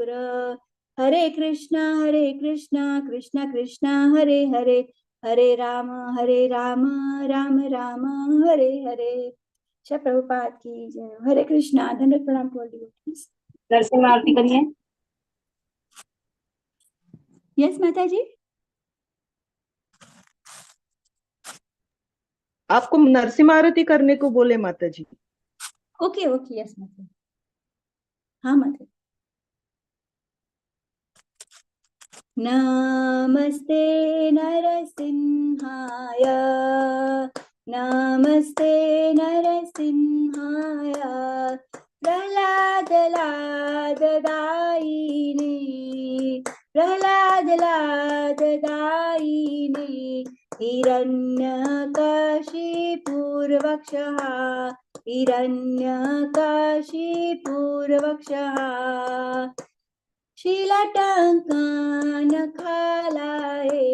Tripura. Hare Krishna, Krishna Krishna, Hare Hare, Hare Rama, Rama Rama, Hare Hare. Shri Prabhupada की जय. हरे कृष्णा. धन्यवाद. Pranam to all devotees. Narasimha आरती करिए. Yes माता जी. आपको नरसिंह आरती करने को बोले माता जी. Okay okay. यस माता. हाँ माता. नमस्ते नरसिंहाय, नमस्ते नरसिंहाय, प्रह्लाद लाद दायिने, प्रह्लाद लाद दायिने, हिरण्यकशिपूर्वक्षः, हिरण्यकशिपूर्वक्षः, शीलटङ्कान खालाए,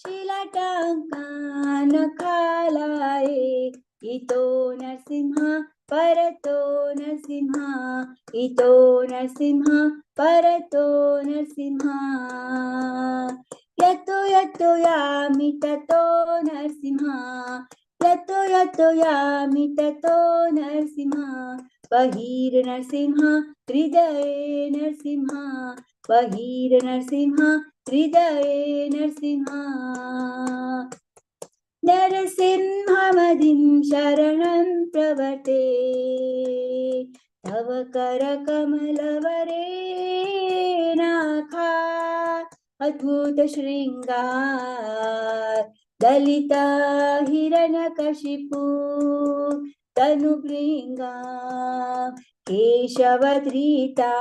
शीलटङ्कान खालाए, इतो नरसिंह परतो नरसिंह, इतो नरसिंह परतो नरसिंह, यतो यतो यामि ततो नरसिंह, यतो यतो यामि ततो नरसिंह, बहिर नरसिंह हृदये नरसिंह, बहिर नरसिंह हृदये नरसिंह, नरसिंहमदिं शरणं प्रवर्ते, तव करकमलवरे नाखा, अद्भुत श्रृंगार, दलिता हिरण्यकशिपु तनुभृंगा, केशवधृता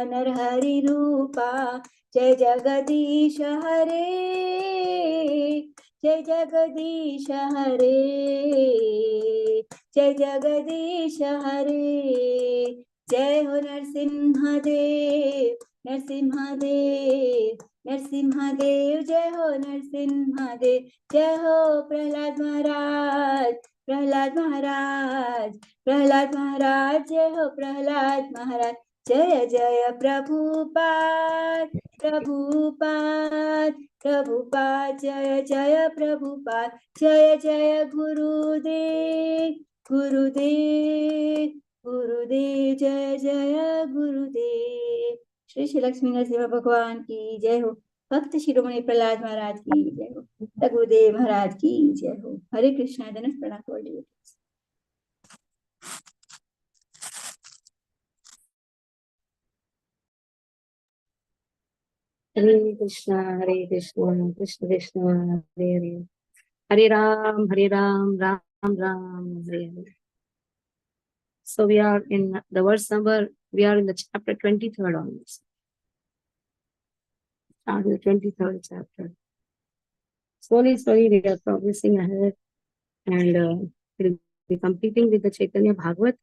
नरहरि रूपा, जय जगदीश हरे, जय जगदीश हरे, जय जगदीश हरे. जय हो नरसिंहदेव, नरसिंहदेव, नरसिंहदेव. जय हो नरसिंहदेव. जय हो प्रहलाद महाराज, प्रहलाद महाराज, प्रहलाद महाराज. जय हो प्रहलाद महाराज. जय जय प्रभुपाद, प्रभुपाद, प्रभुपाद. जय जय प्रभुपाद. जय जय गुरुदेव, गुरुदेव, गुरुदेव. जय जय गुरुदेव. श्री श्री लक्ष्मी नरसिंह भगवान की जय हो. भक्त शिरोमणि प्रहलाद महाराज की जय हो. गुरुदेव महाराज की जय हो. हरे कृष्णा. धन्यवाद. Pranam to all devotees. Hare Krishna Krishna Krishna Hare Hare, Hare Ram Ram Ram Hare Hare. So we are in the verse number, we are in the chapter 23rd onwards. Start with the 23rd chapter. Slowly we are progressing ahead, and we'll be completing with the Chaitanya Bhagavat,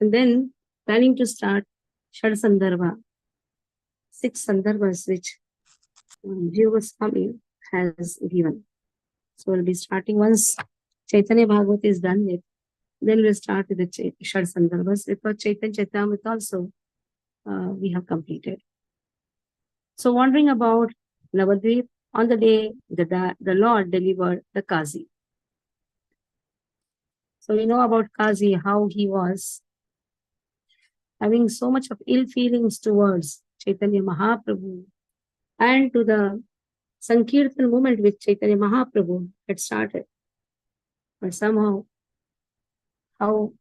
and then planning to start Shad Sandarbha, 6 Sandarbhas which Jiva Swami has given. So we'll be starting once Chaitanya Bhagavat is done with, then we'll start with the Shad Sandarbhas, because Chaitanya Charitamrita also we have completed. So wandering about Navadvip on the day the Lord delivered the Qazi. So we know about Qazi, how he was having so much of ill feelings towards Chaitanya Mahaprabhu and to the Sankirtan movement which Chaitanya Mahaprabhu had started. But somehow, how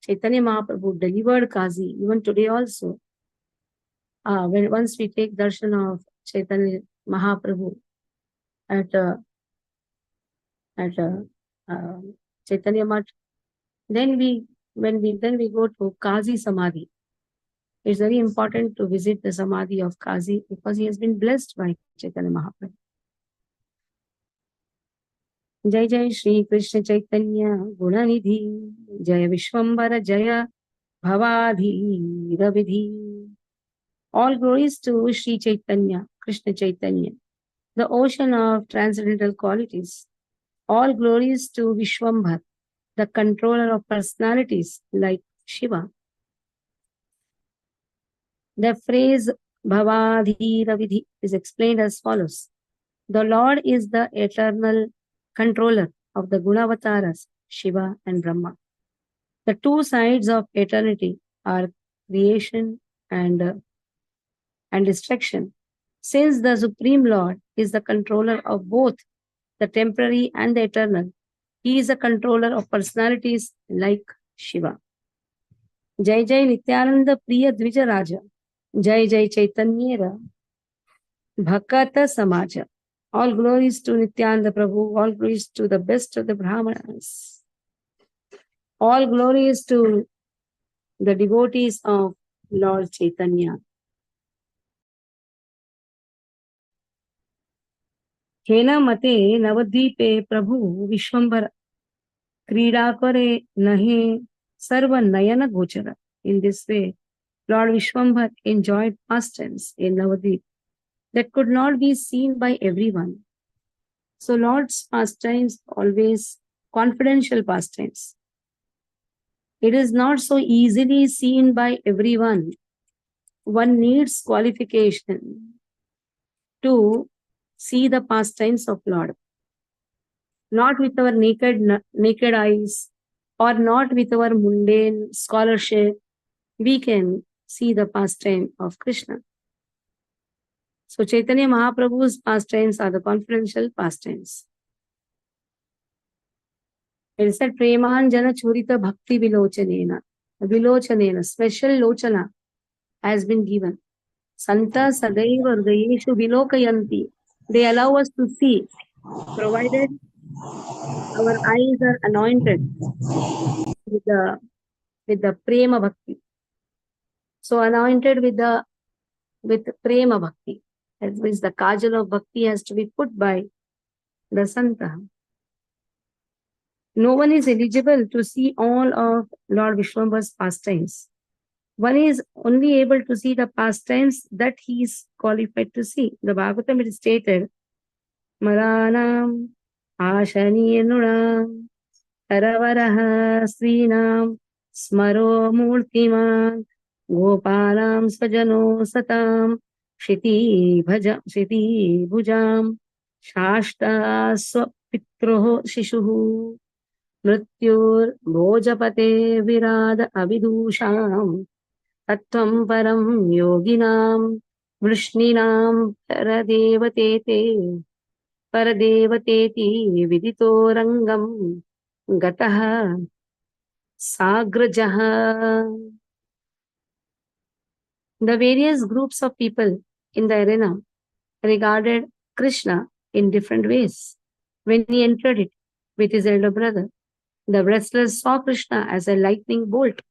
Chaitanya Mahaprabhu delivered Qazi, even today also, when once we take darshan of Chaitanya Mahaprabhu at Chaitanya Mat, then we go to Qazi Samadhi. It's very important to visit the Samadhi of Qazi, because he has been blessed by Chaitanya Mahaprabhu. जय जय श्री कृष्ण चैतन्य गुणनिधि, जय विश्वम्बर जय भवाधीर विधि. All glories to Shri Chaitanya, Krishna Chaitanya, the ocean of transcendental qualities. All glories to Vishwambar, the controller of personalities like Shiva. The phrase Bhavadhira Vidhi is explained as follows. The Lord is the eternal controller of the Gunavataras, Shiva and Brahma. The two sides of eternity are creation and destruction. Since the Supreme Lord is the controller of both the temporary and the eternal, he is a controller of personalities like Shiva. Jai Jai Nityananda Priya Dvija Raja. Jai Jai Chaitanya Bhakata Samaja. All glories to Nityananda Prabhu, all glories to the best of the Brahmanas. All glories to the devotees of Lord Chaitanya. Hena mate navadvipe Prabhu Vishwambara Krida kare nahe sarva nayana gochara. In this way, Lord Vishwambar enjoyed pastimes in Navadvip that could not be seen by everyone. So Lord's pastimes always confidential pastimes. It is not so easily seen by everyone. One needs qualification to see the pastimes of Lord. Not with our naked eyes or not with our mundane scholarship, we can see the pastime of Krishna. So Chaitanya Mahaprabhu's pastimes are the confidential pastimes. It is said, Premanjana Churita Bhakti Vilochanena. Vilochanena, special lochana has been given. Santa Sadaiva Urdayeshu Vilokayanti. They allow us to see, provided our eyes are anointed with the Prema Bhakti. So anointed with Prema Bhakti. That means the kajal of bhakti has to be put by the Santa. No one is eligible to see all of Lord Vishwambar's pastimes. One is only able to see the pastimes that he is qualified to see. The Bhagavatam it is stated, Maranam Ashanirnunam Taravaraha Srinam Smaro Murtiman Gopalam Svajano Satam Shiti Bhujam Shashta Swapitroho Shishuhu Mrityur Bhojapate Virad Avidusham Tattvam Param Yoginam Vrishninam Paradevatete Vidito Rangam Gataha Sagrajaha. The various groups of people in the arena regarded Krishna in different ways. When he entered it with his elder brother, the wrestlers saw Krishna as a lightning bolt,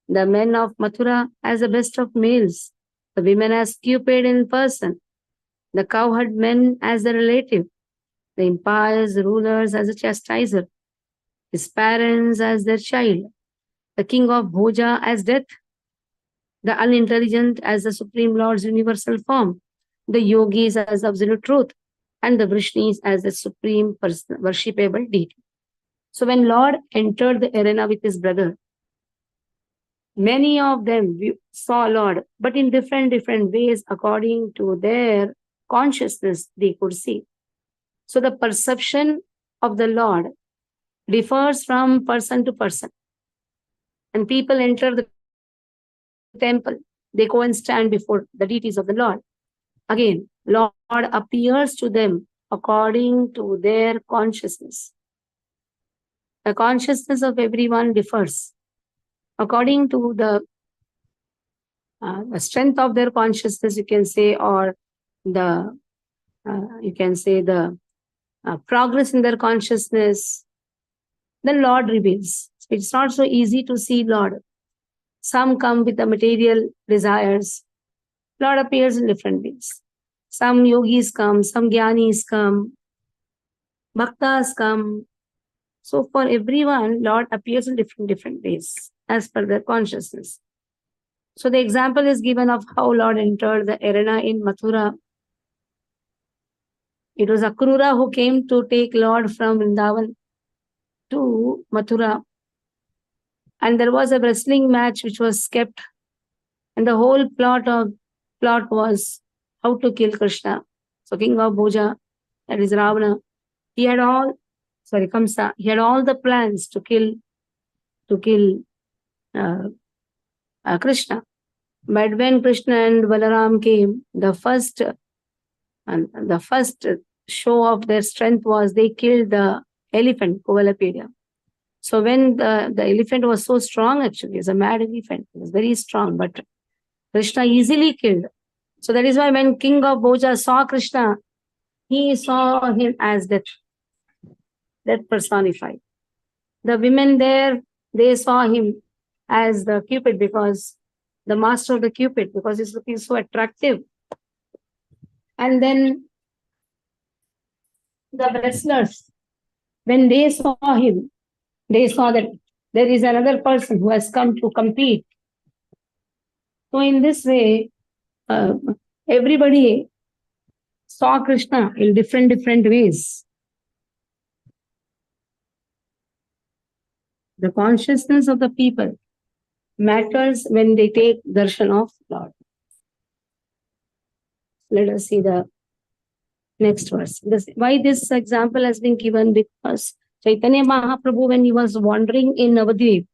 the men of Mathura as the best of males, the women as Cupid in person, the cowherd men as the relative, the empire's rulers as a chastiser, his parents as their child, the king of Bhoja as death, the unintelligent as the Supreme Lord's universal form, the yogis as absolute truth, and the Vrishnis as the supreme worshipable deity. So when Lord entered the arena with his brother, many of them saw Lord, but in different ways according to their consciousness they could see. So the perception of the Lord differs from person to person. And people enter the temple, they go and stand before the deities of the Lord. Again, Lord appears to them according to their consciousness. The consciousness of everyone differs according to the strength of their consciousness, you can say, or the progress in their consciousness. The Lord reveals. It's not so easy to see Lord. Some come with the material desires. Lord appears in different ways. Some yogis come, some jnanis come, bhaktas come. So for everyone, Lord appears in different ways as per their consciousness. So the example is given of how Lord entered the arena in Mathura. It was Akrura who came to take Lord from Vrindavan to Mathura. And there was a wrestling match which was kept And the whole plot was how to kill Krishna. So king of Bhoja, that is Ravana, he had Kamsa, he had all the plans to kill Krishna. But when Krishna and Balaram came, the first show of their strength was they killed the elephant, Kovalapedia. So when the elephant was so strong, actually, it's a mad elephant, it was very strong, but Krishna easily killed. So that is why when king of Bhoja saw Krishna, he saw him as death personified. The women there, they saw him as the Cupid, because the master of the Cupid, because he's looking so attractive. And then the wrestlers, when they saw him, they saw that there is another person who has come to compete. So in this way, everybody saw Krishna in different ways. The consciousness of the people matters when they take darshan of Lord. Let us see the next verse. Why this example has been given? Because Chaitanya Mahaprabhu, when he was wandering in Navadvip,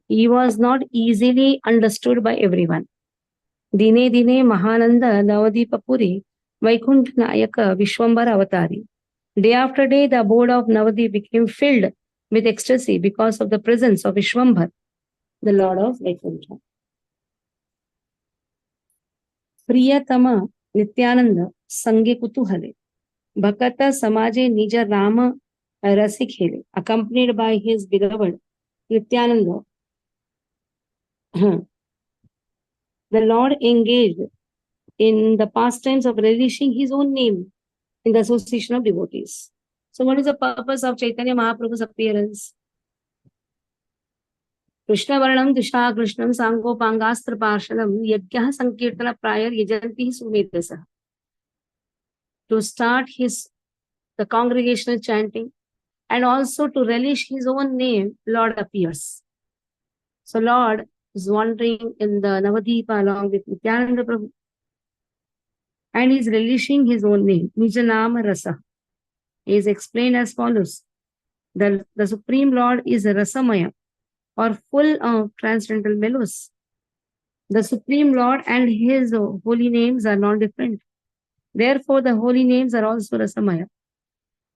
he was not easily understood by everyone. Dine Dine Mahananda Navadvipapuri Vaikuntha Nayaka Vishwambara Avatari. Day after day, the abode of Navadvip became filled with ecstasy because of the presence of Vishwambhar, the Lord of Vaikuntha. Priyatama Nityananda Sange Kutuhale Bhakata Samaje Nija Rama Rasikhele, accompanied by his beloved Nityananda. The Lord engaged in the pastimes of relishing his own name in the association of devotees. So what is the purpose of Chaitanya Mahaprabhu's appearance? Krishna Varnam Disha Krishnam Sango Pangastra Parshanam Yajna Sankirtana Prayar Yajanti Sumedasa. To start the congregational chanting and also to relish his own name, Lord appears. So Lord is wandering in the Navadvipa along with Nityananda Prabhu, and he is relishing his own name, Nijanama Rasa. He is explained as follows. The Supreme Lord is Rasamaya, or full of transcendental mellows. The Supreme Lord and his holy names are non-different. Therefore, the holy names are also Rasamaya.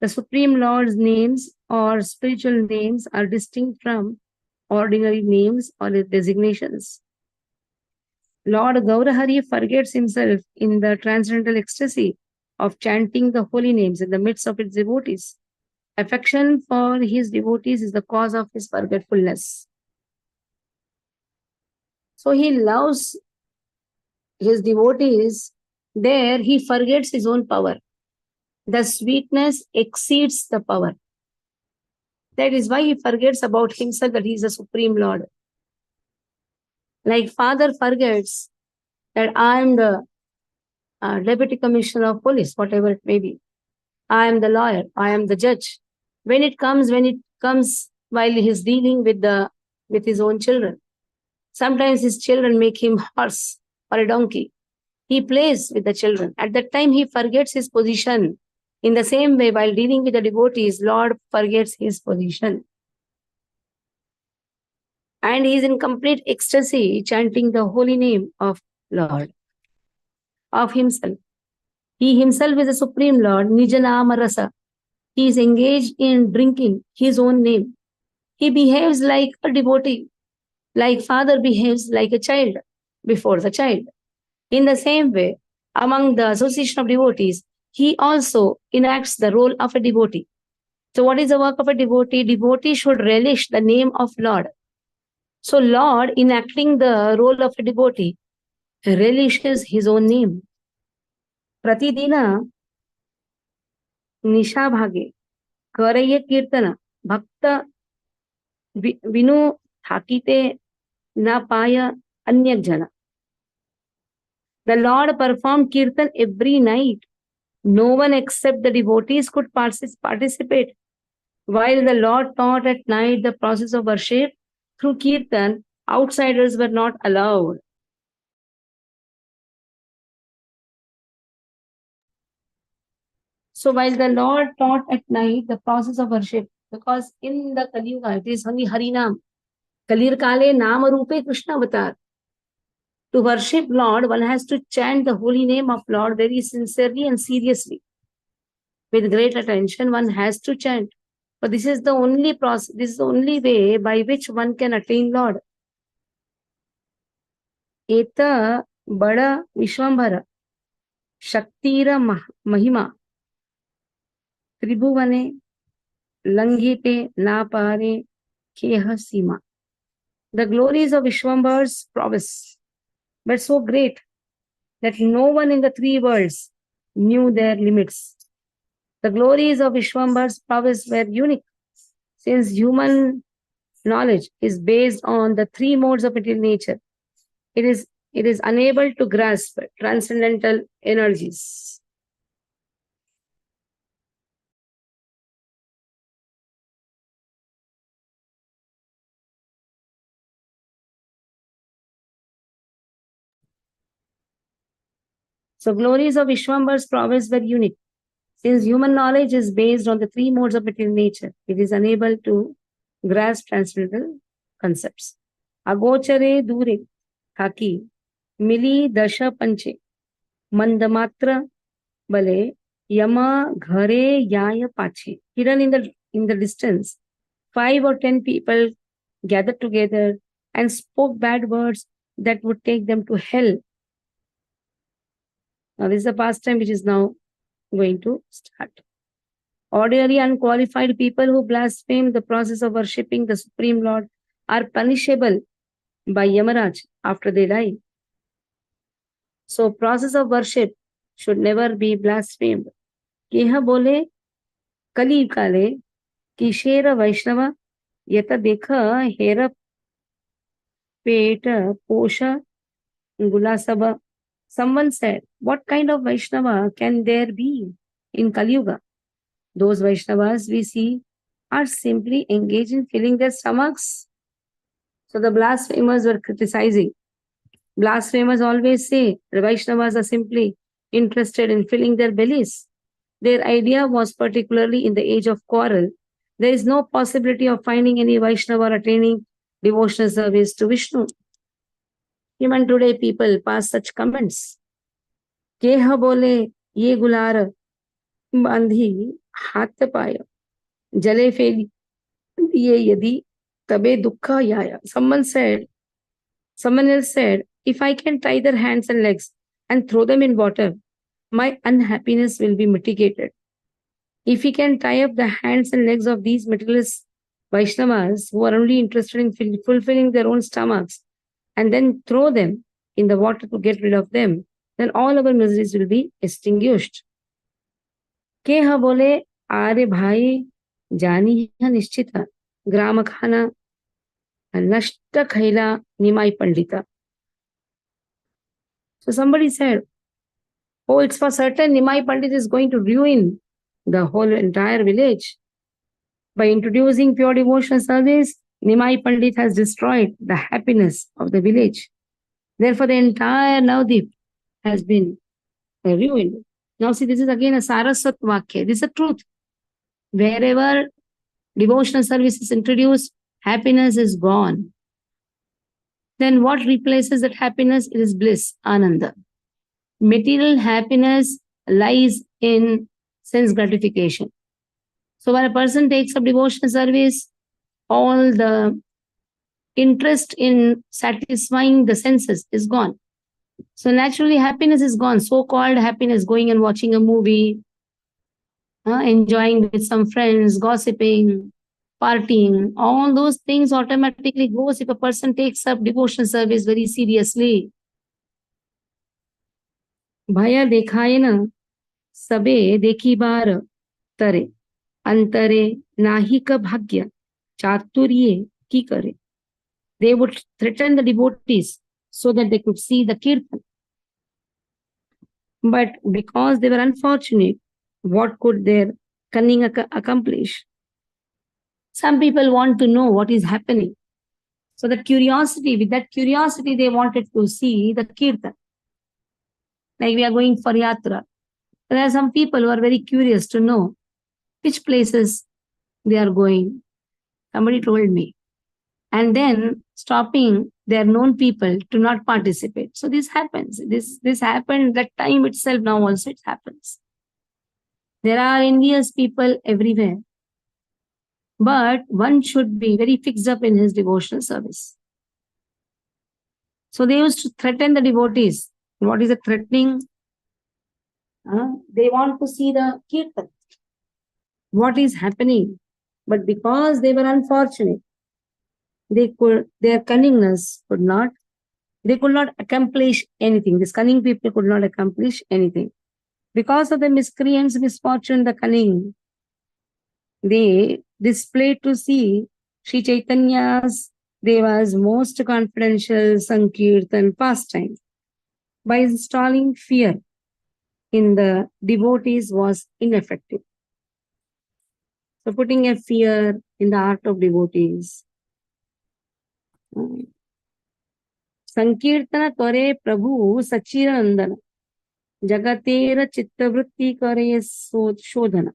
The Supreme Lord's names or spiritual names are distinct from ordinary names or designations. Lord Gaurahari forgets himself in the transcendental ecstasy of chanting the holy names in the midst of its devotees. Affection for his devotees is the cause of his forgetfulness. So he loves his devotees. There he forgets his own power. The sweetness exceeds the power. That is why he forgets about himself, that he is the Supreme Lord. Like father forgets that I am the Deputy Commissioner of Police, whatever it may be. I am the lawyer. I am the judge. When it comes while he is dealing with his own children. Sometimes his children make him horse or a donkey. He plays with the children. At that time, he forgets his position. In the same way, while dealing with the devotees, Lord forgets his position. And he is in complete ecstasy, chanting the holy name of Lord, of himself. He himself is the Supreme Lord, Nijanama Rasa. He is engaged in drinking his own name. He behaves like a devotee, like father behaves like a child before the child. In the same way, among the association of devotees, he also enacts the role of a devotee. So what is the work of a devotee? Devotee should relish the name of Lord. So Lord, enacting the role of a devotee, relishes his own name. Pratidina Nisha Bhage Karaya Kirtana Bhakta Vinu Thakite Na Paya Anyak Jana. The Lord performed kirtan every night. No one except the devotees could participate. While the Lord taught at night the process of worship through kirtan, Outsiders were not allowed. So while the Lord taught at night the process of worship, because in the Kali Yuga it is only Harinam. Kalir Kale Nama Rupe Krishna Avatar. To worship Lord, one has to chant the holy name of Lord very sincerely and seriously. With great attention, one has to chant. But this is the only process, this is the only way by which one can attain Lord. Eta Bada Vishwambhara Shaktira Mahima Tribhuvane Langite Napare Keha Sima. The glories of Vishwambhara's prowess were so great that no one in the three worlds knew their limits. The glories of Vishwambhara's prowess were unique, since human knowledge is based on the three modes of material nature. It is unable to grasp transcendental energies. So glories of Vishwambhara's prowess were unique. Since human knowledge is based on the three modes of material nature, it is unable to grasp transcendental concepts. Agochare dure thaki mili dasha panche mandamatra bale yama ghare yaya pache. Hidden in the distance, 5 or 10 people gathered together and spoke bad words that would take them to hell. Now this is a pastime which is now going to start. Ordinary unqualified people who blaspheme the process of worshipping the Supreme Lord are punishable by Yamaraj after they die. So process of worship should never be blasphemed. Keha bole Kali Kale Kishera Vaishnava Yata Dekha Hera Peta Posha Gulasaba. Someone said, what kind of Vaishnava can there be in Kali Yuga? Those Vaishnavas we see are simply engaged in filling their stomachs. So the blasphemers were criticizing. Blasphemers always say the Vaishnavas are simply interested in filling their bellies. Their idea was particularly in the age of quarrel. There is no possibility of finding any Vaishnava attaining devotional service to Vishnu. Even today, people pass such comments. Keha bole ye gular bandhi hath paya jale feli ye yadi tabe dukha yaya. Someone else said, if I can tie their hands and legs and throw them in water, my unhappiness will be mitigated. If we can tie up the hands and legs of these materialist Vaishnavas who are only interested in fulfilling their own stomachs and then throw them in the water to get rid of them, then all our miseries will be extinguished. Keha bole are bhai jani nishchita grama khana nashta khaila nimai pandita. So somebody said, oh, it's for certain Nimai Pandit is going to ruin the whole entire village. By introducing pure devotional service, Nimai Pandit has destroyed the happiness of the village. Therefore, the entire Navdeep has been ruined. Now see, this is again a Saraswat Vakya. This is the truth. Wherever devotional service is introduced, happiness is gone. Then what replaces that happiness? It is bliss, Ananda. Material happiness lies in sense gratification. So when a person takes up devotional service, all the interest in satisfying the senses is gone. So naturally happiness is gone. So-called happiness, going and watching a movie, enjoying with some friends, gossiping, partying, all those things automatically goes if a person takes up devotional service very seriously. Bhaya dekhaye na sabe dekhi bar tare antare nahi ka bhagya chaturye ki kare. They would threaten the devotees so that they could see the kirtan. But because they were unfortunate, what could their cunning accomplish? Some people want to know what is happening. So that curiosity, with that curiosity, they wanted to see the kirtan. Like we are going for yatra. There are some people who are very curious to know which places they are going. Somebody told me. And then stopping their known people to not participate. So this happens. This happened that time itself. Now also it happens. There are envious people everywhere. But one should be very fixed up in his devotional service. So they used to threaten the devotees. What is the threatening? They want to see the kirtan. What is happening? But because they were unfortunate, their cunningness they could not accomplish anything. These cunning people could not accomplish anything. Because of the miscreants, misfortune, the cunning, they displayed to see Sri Chaitanya's Deva's most confidential Sankirtan pastime by installing fear in the devotees was ineffective. So putting a fear in the heart of devotees. Sankirtana kare Prabhu Sachirandana Jagatera Chittavritti kare Shodhana.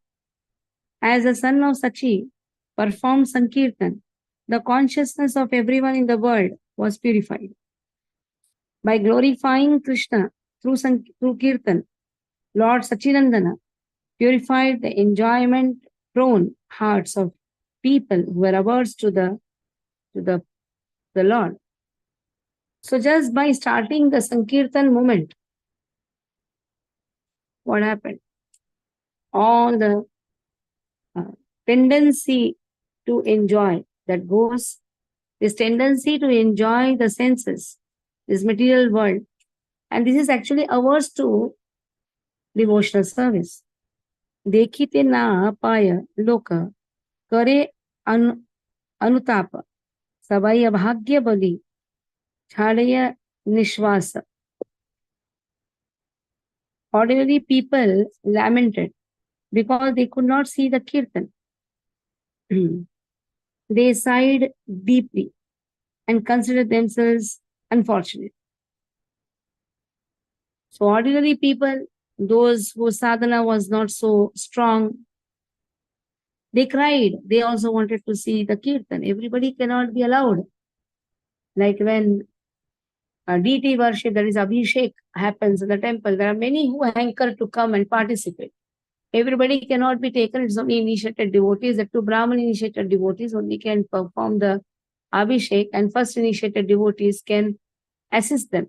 As the son of Sachi performed Sankirtan, the consciousness of everyone in the world was purified. By glorifying Krishna through Kirtan, Lord Sachirandana purified the enjoyment-prone hearts of people who were averse to the Lord. So just by starting the Sankirtan movement, what happened? All the tendency to enjoy that goes, this tendency to enjoy the senses, this material world, and this is actually averse to devotional service. Dekhite na paya loka kare anutapa sabai abhagya bali chhadaya nishvasa. Ordinary people lamented because they could not see the kirtan. They sighed deeply and considered themselves unfortunate. So ordinary people, those whose sadhana was not so strong, they cried. They also wanted to see the kirtan. Everybody cannot be allowed. Like when a deity worship, that is Abhishek, happens in the temple, there are many who hanker to come and participate. Everybody cannot be taken. It's only initiated devotees. The two Brahman initiated devotees only can perform the Abhishek, and first initiated devotees can assist them.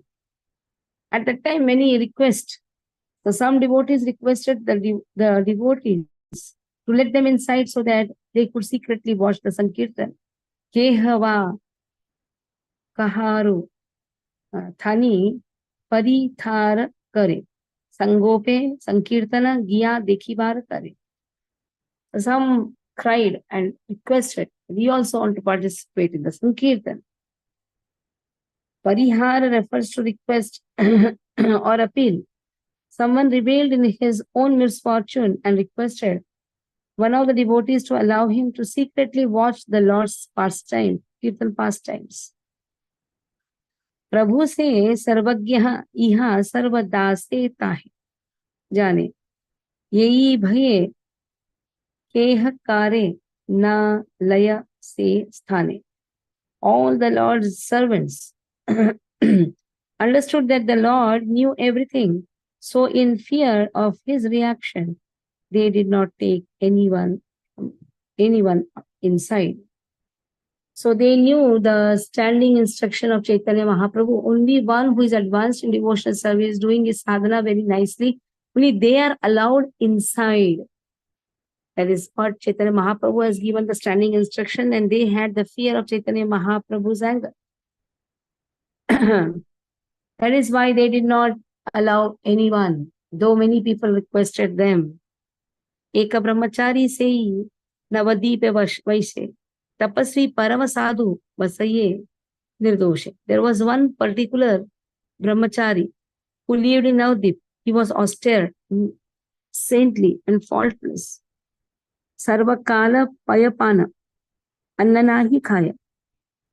At that time, many request. So some devotees requested the devotees to let them inside so that they could secretly watch the Sankirtan. Kehava kaharu thani parithar kare. Sangope Sankirtana Giya Dekhibar kare. Some cried and requested, we also want to participate in the Sankirtan. Parihara refers to request or appeal. Someone revealed in his own misfortune and requested one of the devotees to allow him to secretly watch the Lord's pastime, Kirtan pastimes. प्रभु से सर्वज्ञ इहा सर्वदासे ताहे जाने यही भये केह कारे न लय से स्थाने. All the Lord's servants understood that the Lord knew everything. So in fear of his reaction, they did not take anyone inside. So they knew the standing instruction of Chaitanya Mahaprabhu. Only one who is advanced in devotional service, doing his sadhana very nicely, only they are allowed inside. That is what Chaitanya Mahaprabhu has given the standing instruction, and they had the fear of Chaitanya Mahaprabhu's anger. That is why they did not allow anyone, though many people requested them. Eka brahmachari sei navadip vaise tapasri parama sadhu vasaye nirdoshe. There was one particular brahmachari who lived in Navadip. He was austere, saintly, and faultless. Sarvakala payapana annanahi khaya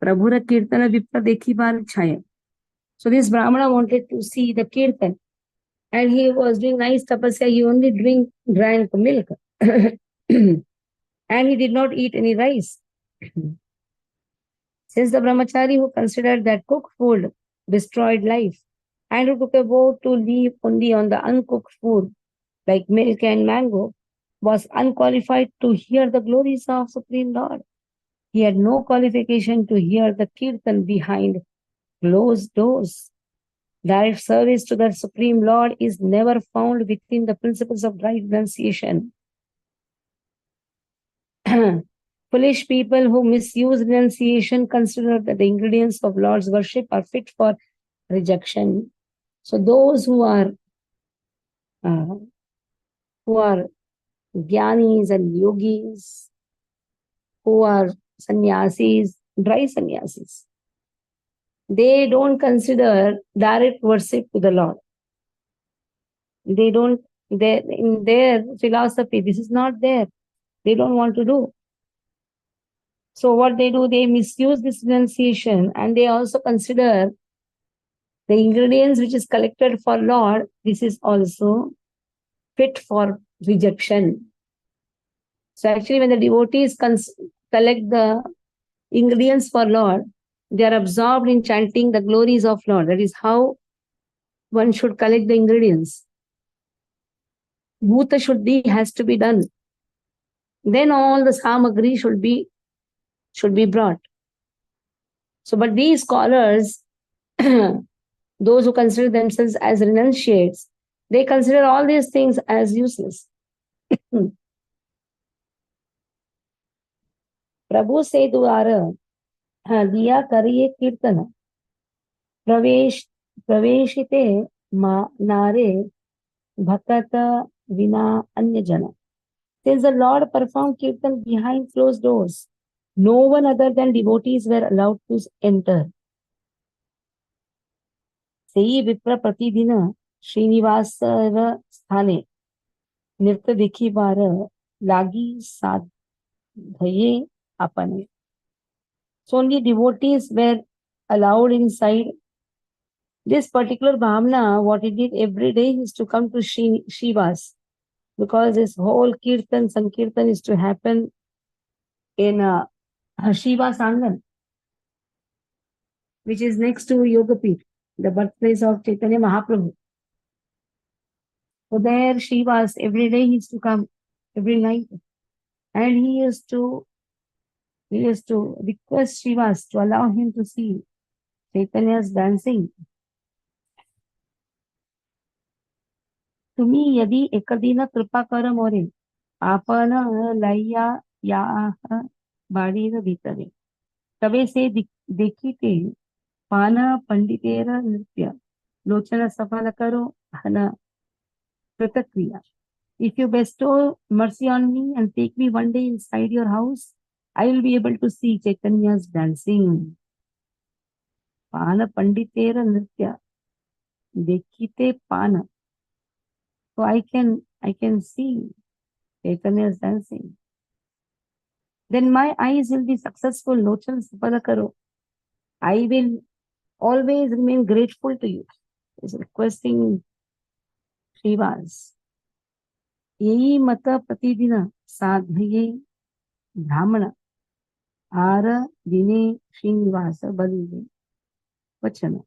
Prabhura Kirtana Vipra Dekhi Bar Chaya. So this Brahmana wanted to see the Kirtan. And he was doing nice tapasya. He only drank milk. And he did not eat any rice. Since the brahmachari who considered that cooked food destroyed life and who took a vow to live only on the uncooked food like milk and mango was unqualified to hear the glories of Supreme Lord. He had no qualification to hear the kirtan behind closed doors. Direct service to the Supreme Lord is never found within the principles of right renunciation. Foolish people who misuse renunciation consider that the ingredients of Lord's worship are fit for rejection. So those who are jnanis and yogis, who are sannyasis, dry sannyasis, they don't consider direct worship to the Lord. In their philosophy, this is not there. They don't want to do. So what they do, they misuse this renunciation and they also consider the ingredients which is collected for Lord, this is also fit for rejection. So actually when the devotees collect the ingredients for Lord, they are absorbed in chanting the glories of Lord. That is how one should collect the ingredients. Bhuta Shuddhi has to be done. Then all the samagri should be brought. So, but these scholars, those who consider themselves as renunciates, they consider all these things as useless. प्रभु से द्वारा दिया करिए कीर्तन प्रवेशिते नारे भक्त विना अन्य जन. Since the Lord performed kirtan behind closed doors, no one other than devotees were allowed to enter. सेई विप्र प्रतिदिन श्रीनिवास स्थाने नृत्य दिखी बार लागी साधये apane. So only devotees were allowed inside. This particular Brahmana, what he did every day is to come to Shivas, because this whole Kirtan, Sankirtan is to happen in Shiva Sangan, which is next to Yogapith, the birthplace of Chaitanya Mahaprabhu. So there Shivas, every day he used to come, every night. And he used to request Shivas to allow him to see Chaitanya's dancing. तुम्ही यदि एकदिन कृपा कर मोरे आपण लैया या बाड़ीर भीतरे तबे से देखीते पान पंडितेर नृत्य लोचन सफल करो हन कृतक्रिया. If you bestow mercy on me and take me one day inside your house, I will be able to see Chaitanya's dancing. Pana panditera nritya dekite pana. So I can see Chaitanya's dancing. Then my eyes will be successful. Lochan sapada karo. I will always remain grateful to you. He's requesting Shivas. Yehi mata pratidina sadhaye brahmana ara dine Srinivasa balive vachana.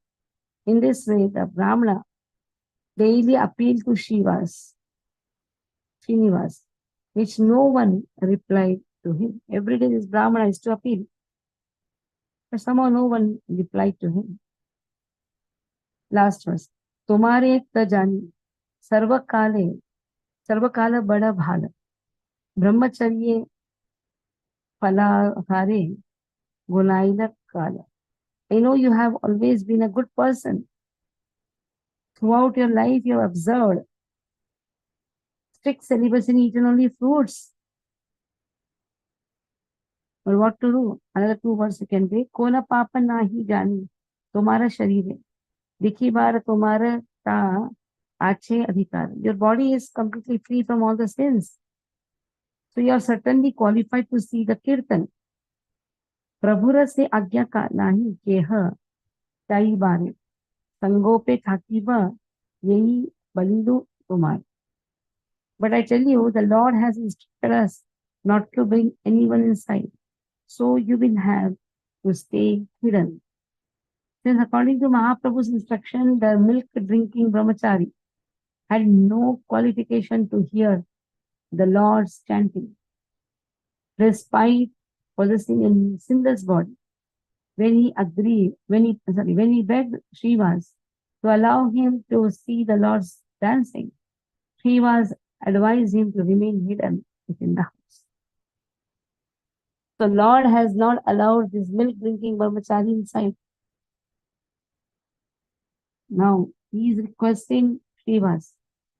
In this way, the Brahmana daily appealed to Srinivas, which no one replied to him. Every day this Brahmana is to appeal, but somehow no one replied to him. Last verse. Tumare tajani sarvakala bada bhala brahmacharye falahare gunaila kala. I know you have always been a good person. Throughout your life, you have observed strict celibacy and eaten only fruits. But what to do? Another 2 words you can take. Kona papa nahi jani. Tumara sharire. Dikhi bar tumara ta ache adhikar. Your body is completely free from all the sins. So you are certainly qualified to see the kirtan. प्रभुर से आज्ञा का नाही केह त्याई बारे संगोपे थाकीब यही बलिंदु तुम्हार. But I tell you, the Lord has instructed us not to bring anyone inside. So you will have to stay hidden. Since according to Mahaprabhu's instruction, the milk drinking brahmachari had no qualification to hear the Lord's chanting, despite possessing a sinless body. When he begged Srivas to allow him to see the Lord's dancing, Srivas advised him to remain hidden within the house. So Lord has not allowed this milk drinking brahmachari inside. Now he is requesting Srivas,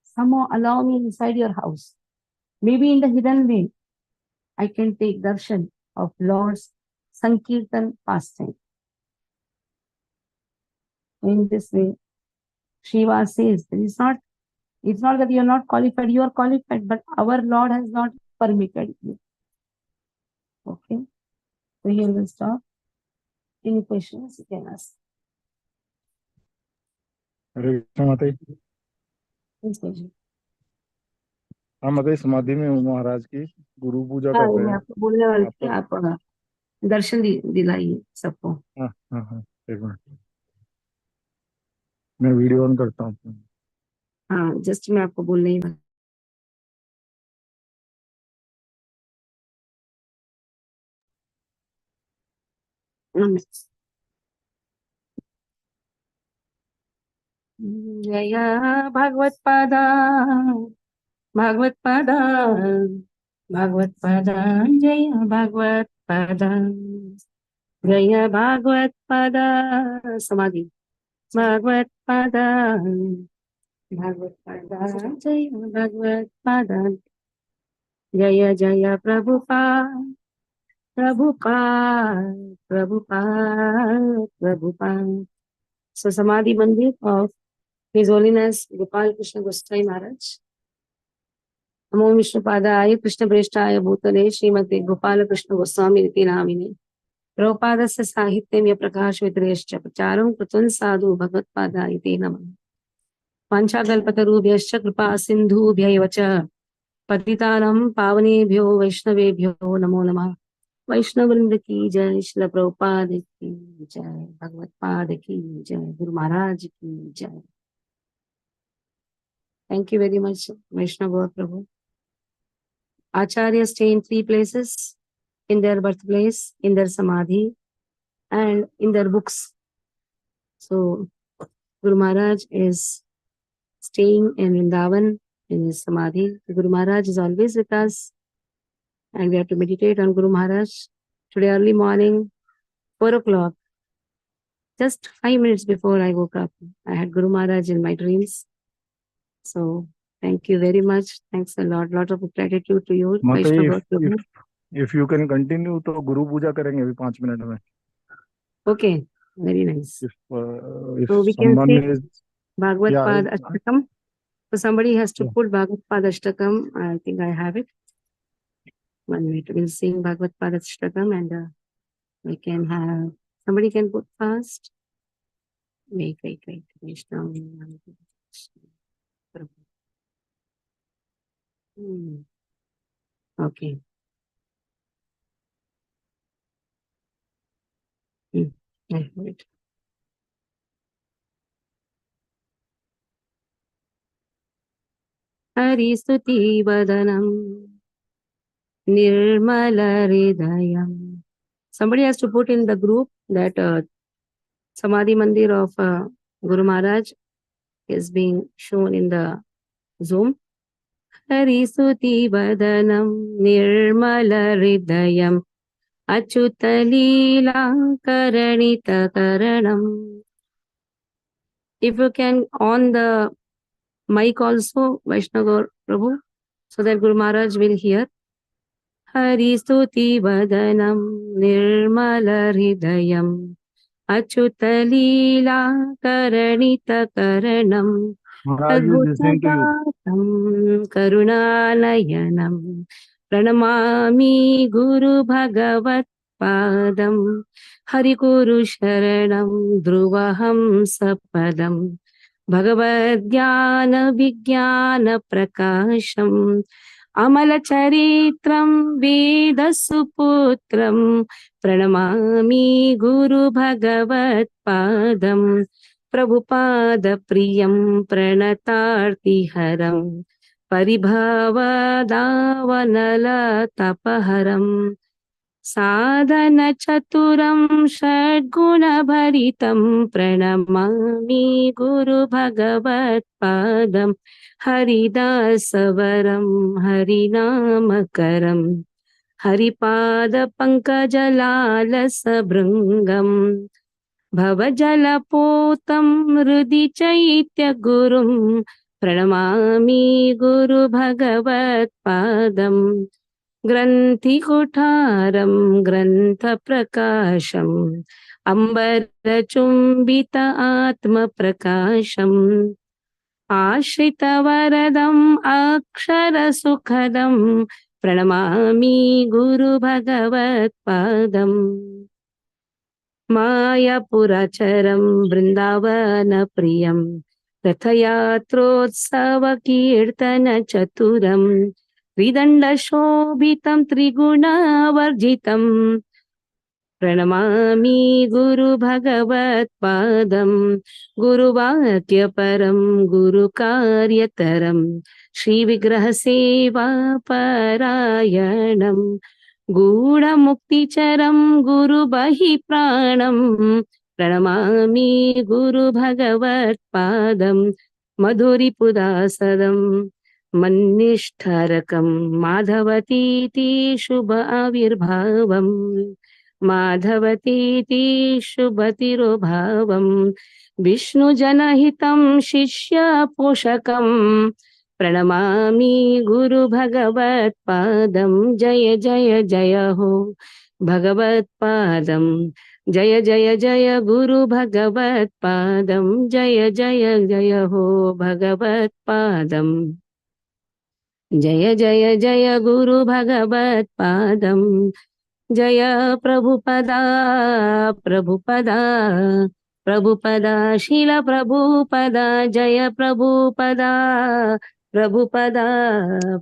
somehow allow me inside your house. Maybe in the hidden way, I can take darshan of Lord's Sankirtan pastime. In this way, Srivas says, it's not that you are not qualified, you are qualified, but our Lord has not permitted you. Okay, so here we'll stop. Any questions you can ask? हरे कृष्ण माता जी. Please question. हाँ माता जी, समाधि में हूँ महाराज की, गुरु पूजा हाँ, कर रहे ये हैं. आपको बोलने वाले थे, आपका आप दर्शन दिलाइए सबको. हाँ हाँ हाँ, एक मिनट मैं वीडियो ऑन करता हूँ. हाँ, जस्ट मैं आपको बोलने ही वाली. जय भागवत पादा भागवत पादा भागवत पादा जय भागवत पादा जय भागवत पादा. समाधि. भागवत पादा भागवत पादा जय भागवत पादा. जय जय Prabhupada Prabhupada Prabhupada Prabhupada. So Samadhi Mandir of His Holiness Gopal Krishna Goswami Maharaj. Namo Vishnupadaya Krishna Preshthaya Bhutale Srimate Gopal Krishna Goswami Riti Namine Prabhupadasya Sahityam Ya Prakash Vitrayascha Pracharam Krutan Sadhu Bhagavad-padaya Te Namah. Panchakalpatarubhyascha Kripa Sindhubhyaiva cha Patitanam Pavanebhyo Vaishnavebhyo Namo Namah. वैष्णववृंद की जय. श्रील प्रभुपाद की जय. भगवत पाद की जय. गुरु महाराज की जय. Thank you very much, Vaishnava Prabhu. Acharyas stay in 3 places: in their birthplace, in their samadhi, and in their books. So Guru Maharaj is staying in Vrindavan in his samadhi. Guru Maharaj is always with us, and we have to meditate on Guru Maharaj. Today early morning, 4 o'clock, just 5 minutes before I woke up, I had Guru Maharaj in my dreams. So thank you very much. Thanks a lot. Lot of gratitude to you, माता जी, Vaishnava Prabhu. if you can continue तो गुरु पूजा करेंगे अभी 5 minute में. Okay, very nice. If So we can someone say is Bhagavad yeah Pad Ashtakam. So somebody has to Yeah. put Bhagavad Pad Ashtakam. I think I have it. 1 minute. We'll sing Bhagavad Pad Ashtakam and we can have, somebody can put fast. Wait. Vishnu. Okay. I have it. Hari Stuti Vadanam Nirmala Hridayam. Somebody has to put in the group that Samadhi Mandir of Guru Maharaj is being shown in the Zoom. Hari Stuti Vadanam Nirmala Hridayam Achyuta Karanita Karanam. If you can on the mic also, Vaishnava Prabhu, so that Guru Maharaj will hear. Hari Stuti Vadanam Nirmala Hridayam Achyuta Karanita Karanam Maharaj is listening to you. Adbhutapatam Karunalayanam Pranamami Guru Bhagavat पादं हरिकुरु शरणं ध्रुवहं सपदं भगवद्ज्ञान विज्ञान प्रकाशम् अमलचरित्रं वेदसुपुत्रं प्रणमामि गुरु भगवत्पादं प्रभुपादप्रियं प्रणतार्तिहरं परिभवदावनलतपहरम् साधनचतुरं षड्गुणभरितं प्रणमामि गुरु भगवत्पादं हरिदासवरं हरिनामकरं हरिपादपङ्कजलालसभृङ्गम् भवजलपोतं हृदि चैत्यगुरुं प्रणमामि गुरु भगवत्पादम् ग्रन्थिकुठारं ग्रन्थप्रकाशम् अम्बरचुम्बित आत्मप्रकाशम् आश्रितवरदम् अक्षरसुखदं प्रणमामि गुरु भगवत्पादम् मायापुरचरं वृन्दावनप्रियं रथयात्रोत्सवकीर्तनचतुरम् विदण्डशोभितं त्रिगुणवर्जितं प्रणमामि गुरु भगवत्पादं गुरुवाक्यपरं गुरुकार्यतरं श्रीविग्रहसेवा परायणं गूढमुक्तिचरं गुरुबहिप्राणं प्रणमामि गुरु भगवत्पादं मधुरिपुदासदं मन्निष्ठारकं माधवतीति शुभ आविर्भावम् माधवतीति शुभतिरुभावं विष्णुजनहितं शिष्यपोषकं प्रणमामि गुरु भगवत्पादं जय जय जय हो भगवत्पादं जय जय जय गुरु भगवत्पादं जय जय जय हो भगवत्पादम् जय जय जय गुरु भगवत्पादं जय प्रभुपदा प्रभुपदा प्रभुपदा शील प्रभुपदा जय प्रभुपदा प्रभुपदा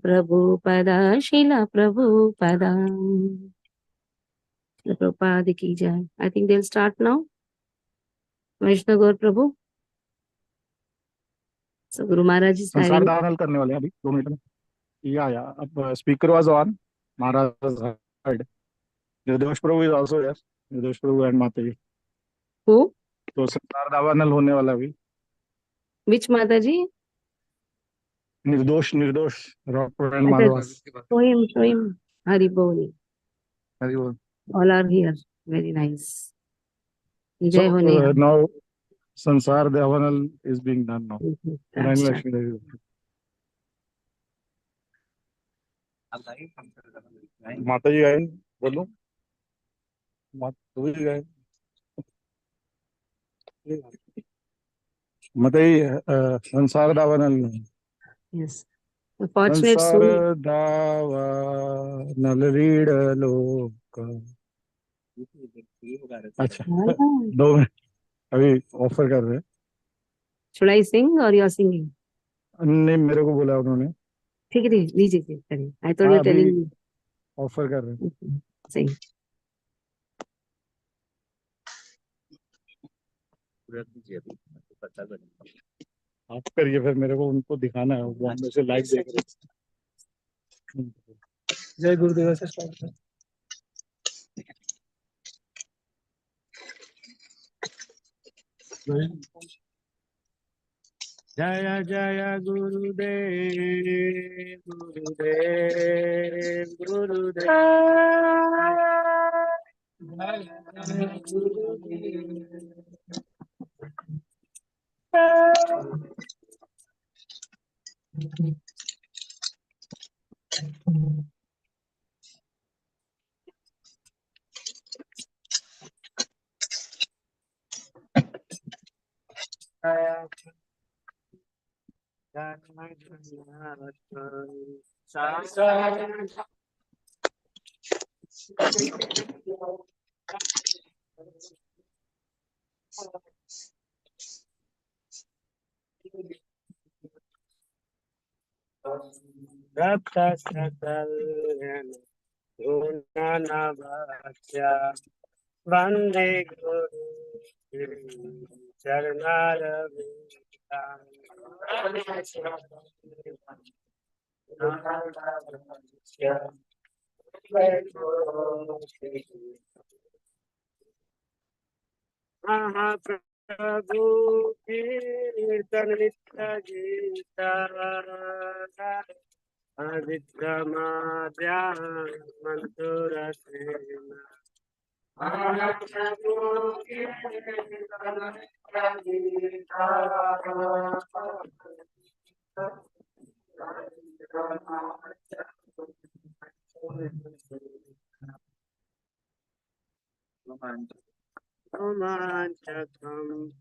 प्रभुपदा शील प्रभुपदा प्रभुपाद की जय. I think they'll start now. Vaishnav Gaur Prabhu. So Guru Maharaj is संसार having. दान करने वाले हैं अभी 2 मिनट में. या अब speaker was on. Maharaj heard. निर्दोष प्रभु इज आल्सो हियर. निर्दोष प्रभु एंड माता जी. Who? तो संसार दावानल होने वाला अभी. Which Mataji? निर्दोष निर्दोष रॉक एंड माधवास. Show him. Hari Bol. Hari बोल. All are here. Very nice. So जय होने. now संसार दावानल is being done now. Start, start. माता जी गाएं. बोलो. माता जी गाएं. माता जी संसार दावानल. Yes. The fortunate संसार soul. दावानल रीड लोक. अच्छा 2 मिनट अभी ऑफर कर रहे हैं. Should I sing or you are singing? नहीं मेरे को बोला उन्होंने. ठीक है लीजिए करिए. I thought हाँ you were अभी telling me. ऑफर कर रहे हैं. Sing. आप करिए फिर मेरे को उनको दिखाना है. वो हम में से लाइव देख रहे हैं. जय गुरुदेव से स्टार्ट कर. जय जय गुरुदेव गुरुदेव गुरुदेव. Rapta sakal Gunanavasya Vande Guru Mahaprabhu Kirtan Nitya Gita Aditya Madhya Mantura Sena Mahaprabhu Kirtan Nitya Gita Romanchakam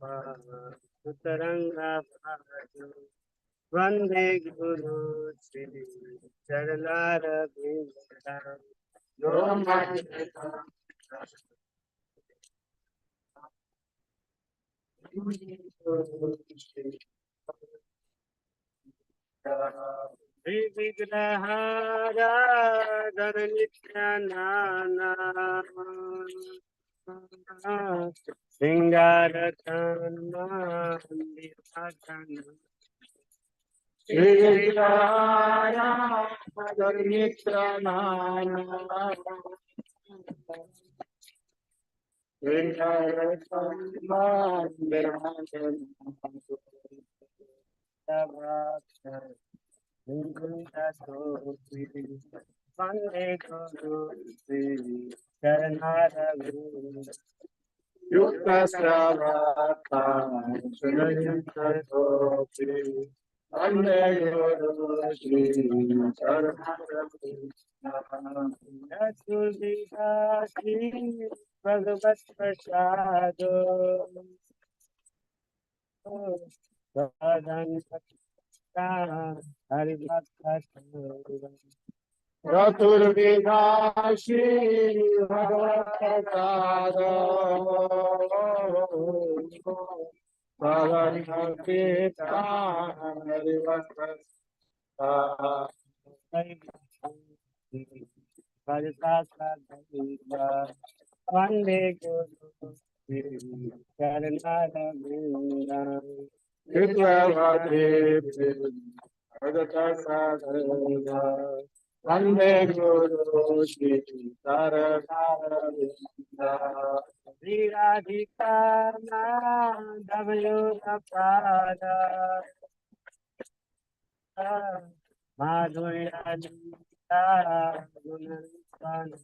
Utaranga Bhaju Vande Guru Shri Charalara Vinda Romanchakam Vigrahara Dhanityanana Singaratanma Vigrahara Dhanityanana Vande Guru Shri Charanara Vinda Yukta Sravata Shrayanta Topi Vande Guru Shri Charanara Vinda Yatulvidasi Bhagavat Prasado Sadhan Raturvidashi Bhagavatada Bhavanakita Vande Guru Charanara Vinda Vande Guru Shri Charanaravinda Viradhika Madhavyoga Pada Madhurya Lita Gunasana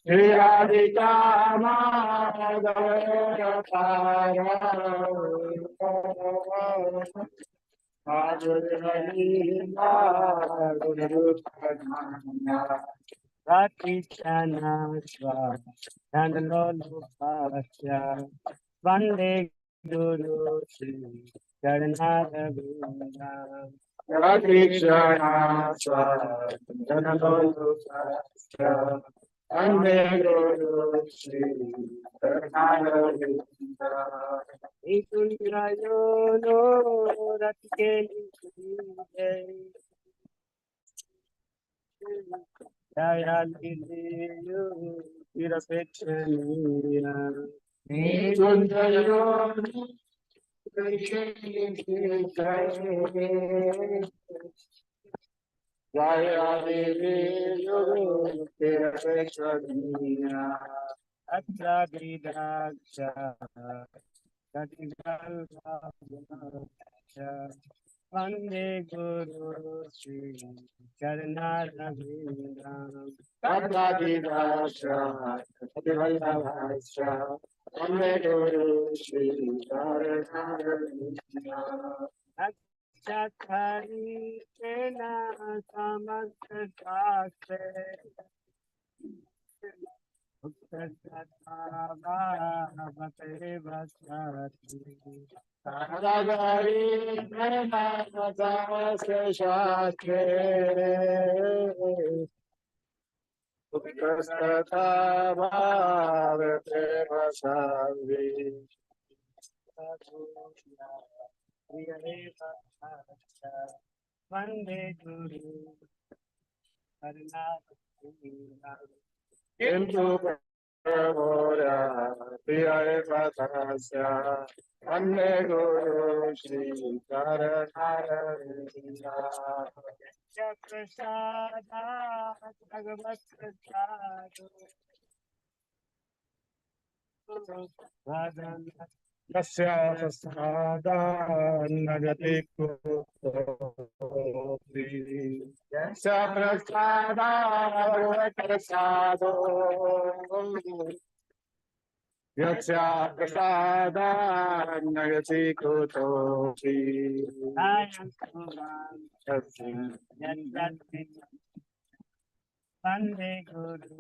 Viradhika Madhavyoga Pada Rakshana Dandalopasya Vande Guru Shri Charanaravinda Rakshana Dandalopasya Vande Guru Shri Charanaravinda Ikundrayo no Ratkeli Jaya Lileyo Irapechaniya Ikundrayo no Jaya Lileyo Irapechaniya Atra Vidaksha Vande Guru Shri Charanaravinda Padmadivasya Padivasya Vande Guru Shri Charanaravinda Achatari Tena Samasthastre उत्कर्षता भारते वसावि वंदे गुरु किंतु प्रभोरा प्रिय पथस्य वंदे गुरु श्री चरणा प्रसाद भगवत प्रसाद यस्याप्रसादान्नगति कुतोऽपि यस्याप्रसादावप्रसादो यस्याप्रसादान्नगति कुतोऽपि वंदे गुरु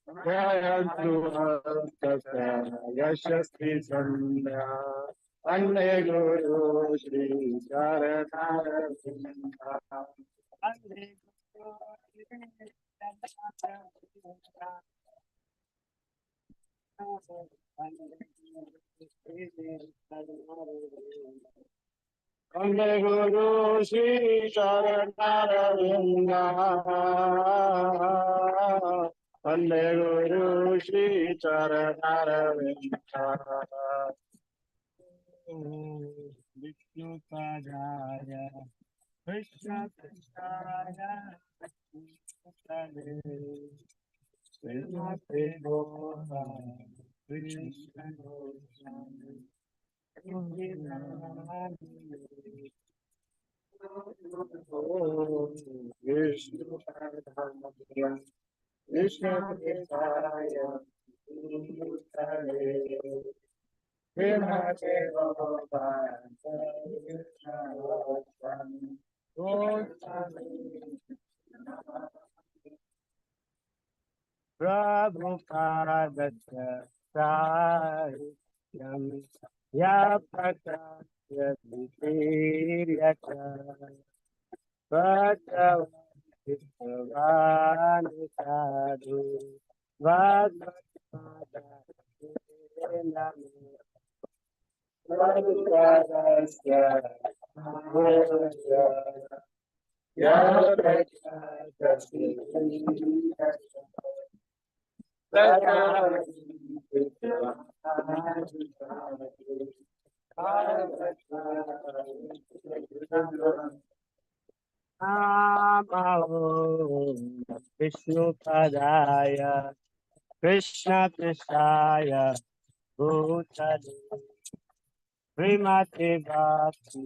जयन्तु हस्तस्य यशस्वी सन्ध्या वन्दे गुरु श्री चरणा वंदे वन्दे गुरु श्री चरणा वन्दे गुरु श्री चरणा विष्णु पादाय कृष्ण कृष्णाय श्रीमते प्रभुपादस्य साहित्यं या प्रकाश्य द्वितीर्यच भगवान् साधु विष्णुपदाय कृष्ण कृष्णाय भूतले श्रीमते भक्ति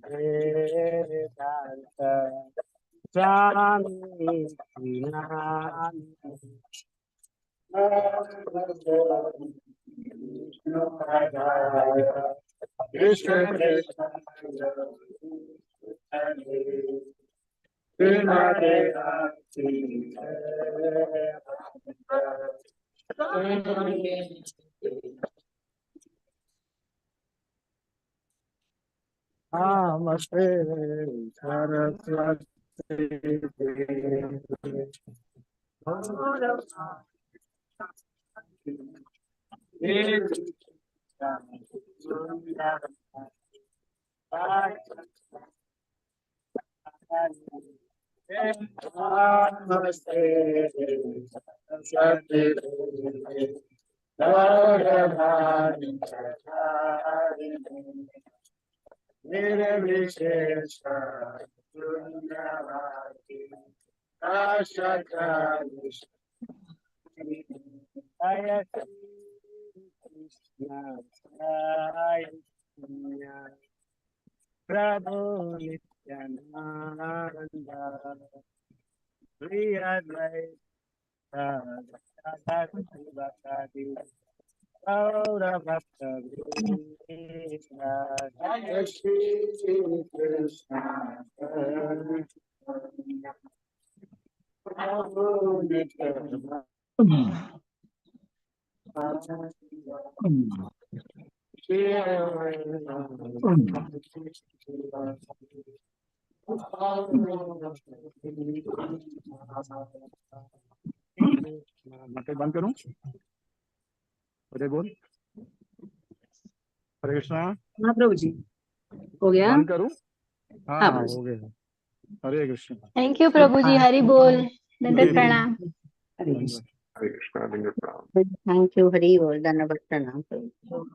वेदांत स्वामी नमस्ते सरस्वती नमस्ते सरस्वती निर्विशेष शून्यवादी आशकारि जय श्री कृष्ण चैतन्य प्रभु नित्यानंद श्री अद्वैत गदाधर गौरभक्त जय श्री कृष्ण प्रभु नित्यानंद श्री बकेट बंद करूं? अरे बोल, हरे कृष्णा। हाँ प्रभु जी, हो गया। बंद करूं? हाँ हाँ हाँ, प्रभु जी। हो गया। हरे कृष्ण। थैंक यू प्रभु जी, हरि बोल, दंडवत जी, प्रणाम। हरे कृष्ण। हरे कृष्णा, लिंग प्रणाम। थैंक यू, हरि बोल, धन्यवाद, प्रणाम प्रभु।